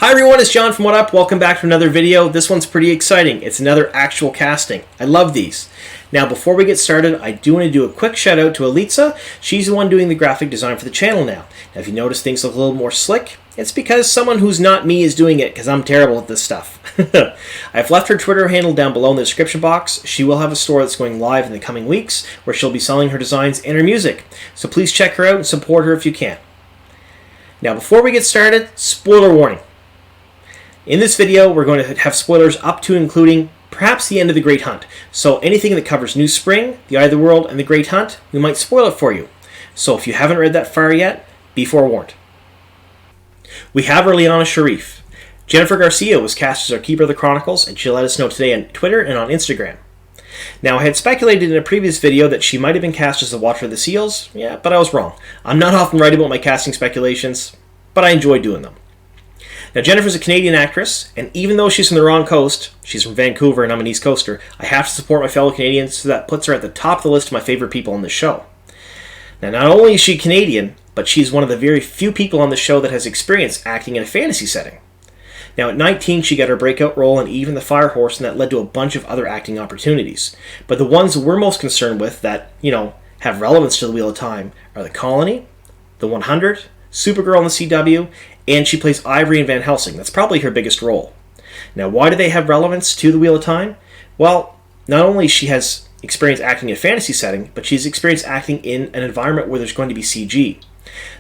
Hi everyone, it's John from What Up. Welcome back to another video. This one's pretty exciting. It's another actual casting. I love these. Now before we get started, I do want to do a quick shout out to Elitza. She's the one doing the graphic design for the channel now. Now if you notice things look a little more slick, it's because someone who's not me is doing it, because I'm terrible at this stuff. I've left her Twitter handle down below in the description box. She will have a store that's going live in the coming weeks where she'll be selling her designs and her music. So please check her out and support her if you can. Now before we get started, spoiler warning. In this video, we're going to have spoilers up to including perhaps the end of The Great Hunt. So anything that covers New Spring, The Eye of the World, and The Great Hunt, we might spoil it for you. So if you haven't read that far yet, be forewarned. We have our Lianna Sharif. Jennifer Garcia was cast as our Keeper of the Chronicles, and she let us know today on Twitter and on Instagram. Now, I had speculated in a previous video that she might have been cast as the Watcher of the Seals, but I was wrong. I'm not often right about my casting speculations, but I enjoy doing them. Now, Jennifer's a Canadian actress, and even though she's from the wrong coast, she's from Vancouver and I'm an East Coaster, I have to support my fellow Canadians, so that puts her at the top of the list of my favorite people on this show. Now, not only is she Canadian, but she's one of the very few people on the show that has experience acting in a fantasy setting. Now, at 19, she got her breakout role in Eve and the Fire Horse, and that led to a bunch of other acting opportunities. But the ones we're most concerned with that, have relevance to the Wheel of Time are The Colony, The 100, Supergirl on the CW, and she plays Ivory in Van Helsing. That's probably her biggest role. Now, why do they have relevance to the Wheel of Time? Well, not only she has experience acting in a fantasy setting, but she's experienced acting in an environment where there's going to be CG.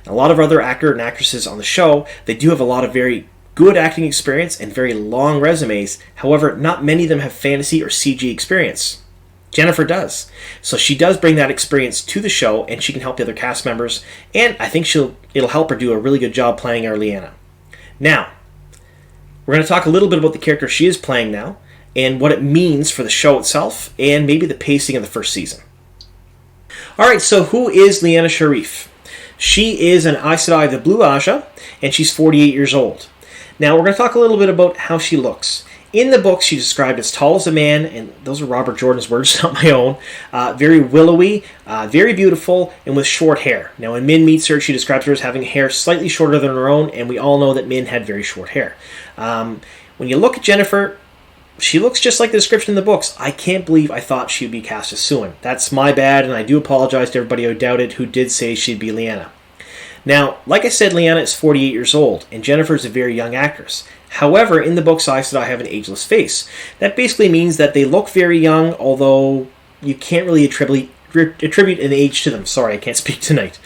Now, a lot of other actors and actresses on the show, they do have a lot of very good acting experience and very long resumes. However, not many of them have fantasy or CG experience. Jennifer does. So she does bring that experience to the show, and she can help the other cast members, and I think it'll help her do a really good job playing our Lianna. Now, we're going to talk a little bit about the character she is playing now, and what it means for the show itself, and maybe the pacing of the first season. Alright, so who is Lianna Sharif? She is an Aes Sedai of the Blue Aja, and she's 48 years old. Now, we're going to talk a little bit about how she looks. In the book, she's described as tall as a man, and those are Robert Jordan's words, not my own. Very willowy, very beautiful, and with short hair. Now, when Min meets her, she describes her as having hair slightly shorter than her own, and we all know that Min had very short hair. When you look at Jennifer, she looks just like the description in the books. I can't believe I thought she'd be cast as Suin. That's my bad, and I do apologize to everybody who doubted who did say she'd be Lianna. Now, like I said, Lianna is 48 years old, and Jennifer is a very young actress. However, in the books, Aes Sedai have an ageless face. That basically means that they look very young, although you can't really attribute an age to them. Sorry, I can't speak tonight.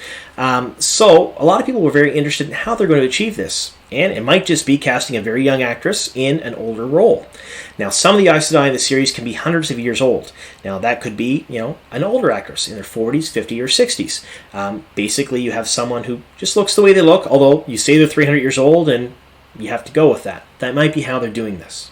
So, a lot of people were very interested in how they're going to achieve this. And it might just be casting a very young actress in an older role. Now, some of the Aes Sedai in the series can be hundreds of years old. Now, that could be, an older actress in their 40s, 50s, or 60s. Basically, you have someone who just looks the way they look, although you say they're 300 years old, and you have to go with that. That might be how they're doing this.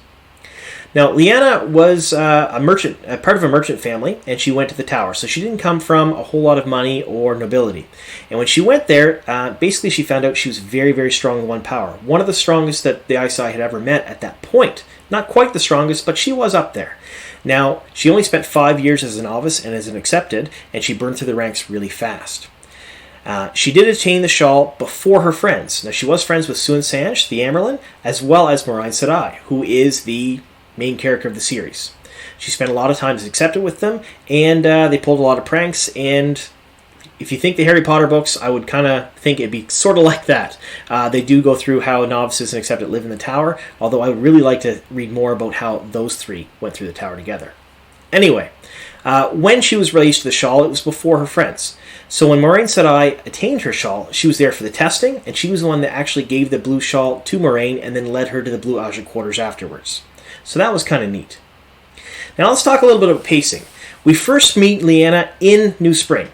Now, Lianna was part of a merchant family, and she went to the Tower. So she didn't come from a whole lot of money or nobility. And when she went there, basically she found out she was very, very strong in one power. One of the strongest that the Aes Sedai had ever met at that point. Not quite the strongest, but she was up there. Now, she only spent 5 years as a novice and as an accepted, and she burned through the ranks really fast. She did attain the shawl before her friends. Now, she was friends with Suin Sanj, the Amyrlin, as well as Moiraine Sedai, who is the main character of the series. She spent a lot of time as accepted with them, and they pulled a lot of pranks, and if you think the Harry Potter books, I would kind of think it'd be sort of like that. They do go through how novices and accepted live in the Tower, although I would really like to read more about how those three went through the Tower together. Anyway, when she was released to the shawl, it was before her friends. So when Moiraine Sedai attained her shawl, she was there for the testing, and she was the one that actually gave the blue shawl to Moiraine and then led her to the Blue Aja quarters afterwards. So that was kind of neat. Now let's talk a little bit about pacing. We first meet Lianna in New Spring.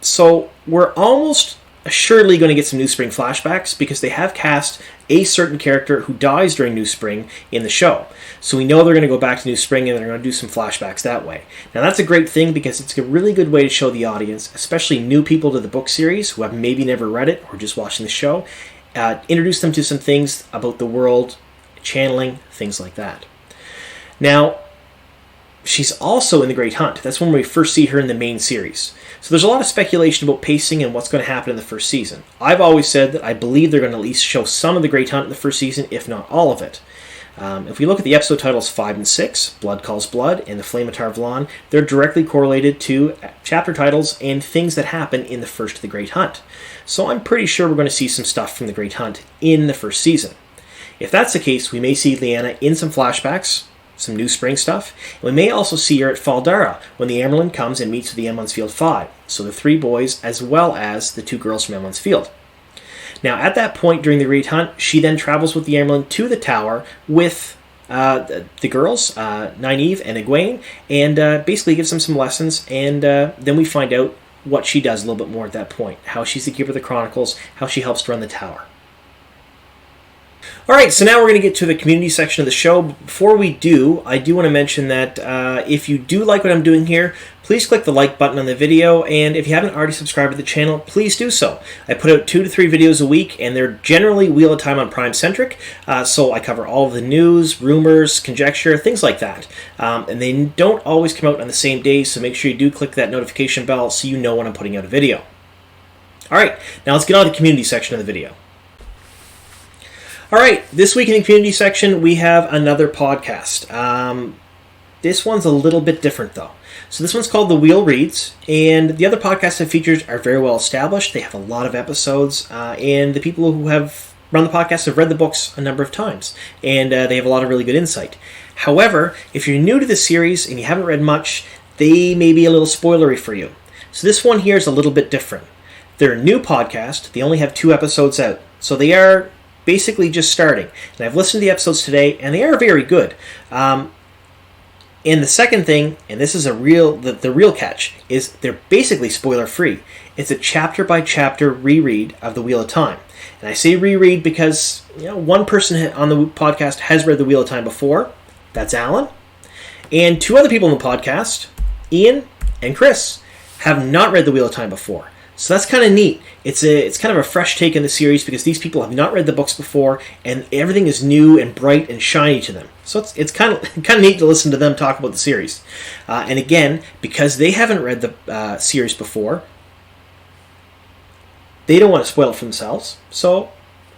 So we're almost assuredly going to get some New Spring flashbacks because they have cast a certain character who dies during New Spring in the show. So we know they're going to go back to New Spring and they're going to do some flashbacks that way. Now that's a great thing because it's a really good way to show the audience, especially new people to the book series who have maybe never read it or just watching the show, introduce them to some things about the world, channeling, things like that. Now, she's also in The Great Hunt. That's when we first see her in the main series. So there's a lot of speculation about pacing and what's going to happen in the first season. I've always said that I believe they're going to at least show some of the Great Hunt in the first season, if not all of it. If we look at the episode titles 5 and 6, Blood Calls Blood and The Flame of Tar-Vlan, they're directly correlated to chapter titles and things that happen in the first of the Great Hunt. So I'm pretty sure we're going to see some stuff from the Great Hunt in the first season. If that's the case, we may see Lianna in some flashbacks, some new spring stuff, and we may also see her at Fal Dara when the Amyrlin comes and meets with the Emond's Field 5, so the 3 boys as well as the 2 girls from Emond's Field. Now, at that point during the Great Hunt, she then travels with the Amyrlin to the tower with the girls, Nynaeve and Egwene, and basically gives them some lessons, and then we find out what she does a little bit more at that point, how she's the keeper of the Chronicles, how she helps to run the tower. Alright, so now we're going to get to the community section of the show. Before we do, I do want to mention that if you do like what I'm doing here, please click the like button on the video, and if you haven't already subscribed to the channel, please do so. I put out 2 to 3 videos a week, and they're generally Wheel of Time on Prime centric, so I cover all of the news, rumors, conjecture, things like that. And they don't always come out on the same day, so make sure you do click that notification bell so you know when I'm putting out a video. Alright, now let's get on to the community section of the video. Alright, this week in the community section, we have another podcast. This one's a little bit different, though. So this one's called The Wheel Reads, and the other podcasts it features are very well established. They have a lot of episodes, and the people who have run the podcast have read the books a number of times, and they have a lot of really good insight. However, if you're new to this series and you haven't read much, they may be a little spoilery for you. So this one here is a little bit different. They're a new podcast. They only have 2 episodes out, so they are basically just starting. And I've listened to the episodes today, and they are very good. And the second thing, and this is the real catch, is they're basically spoiler-free. It's a chapter-by-chapter reread of The Wheel of Time. And I say reread because one person on the podcast has read The Wheel of Time before. That's Alan. And 2 other people on the podcast, Ian and Chris, have not read The Wheel of Time before. So that's kind of neat. It's kind of a fresh take in the series because these people have not read the books before, and everything is new and bright and shiny to them. So it's kind of neat to listen to them talk about the series. And again, because they haven't read the series before, they don't want to spoil it for themselves. So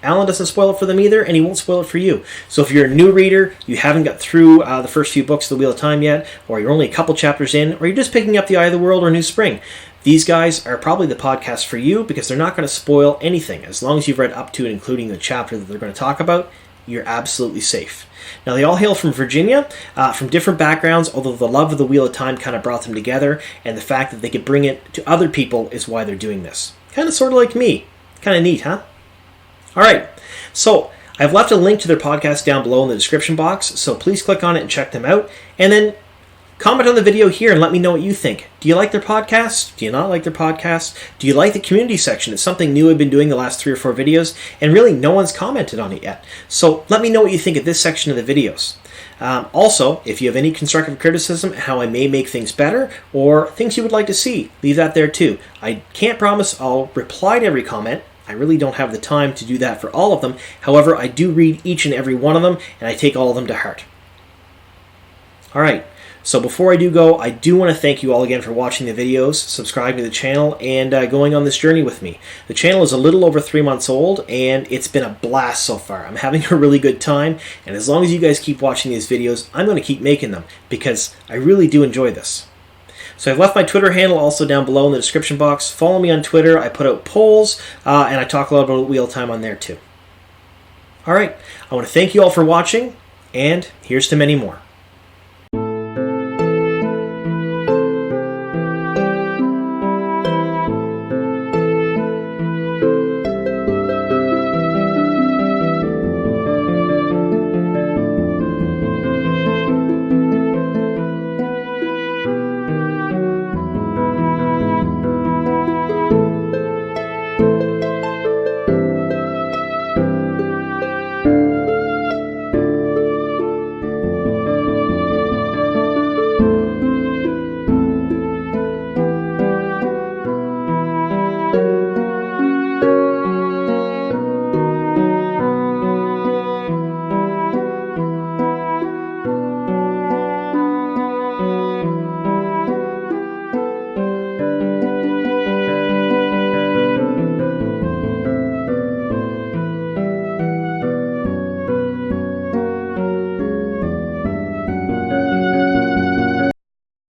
Alan doesn't spoil it for them either, and he won't spoil it for you. So if you're a new reader, you haven't got through the first few books of The Wheel of Time yet, or you're only a couple chapters in, or you're just picking up The Eye of the World or New Spring, these guys are probably the podcast for you because they're not going to spoil anything. As long as you've read up to and including the chapter that they're going to talk about, you're absolutely safe. Now, they all hail from Virginia, from different backgrounds, although the love of The Wheel of Time kind of brought them together, and the fact that they could bring it to other people is why they're doing this. Kind of sort of like me. Kind of neat, huh? Alright, so I've left a link to their podcast down below in the description box, so please click on it and check them out, and then comment on the video here and let me know what you think. Do you like their podcast? Do you not like their podcast? Do you like the community section? It's something new I've been doing the last 3 or 4 videos, and really no one's commented on it yet. So let me know what you think of this section of the videos. Also, if you have any constructive criticism, how I may make things better, or things you would like to see, leave that there too. I can't promise I'll reply to every comment. I really don't have the time to do that for all of them. However, I do read each and every one of them, and I take all of them to heart. Alright. So before I do go, I do want to thank you all again for watching the videos, subscribing to the channel, and going on this journey with me. The channel is a little over 3 months old, and it's been a blast so far. I'm having a really good time, and as long as you guys keep watching these videos, I'm going to keep making them, because I really do enjoy this. So I've left my Twitter handle also down below in the description box. Follow me on Twitter. I put out polls, and I talk a lot about Wheel of Time on there too. Alright, I want to thank you all for watching, and here's to many more.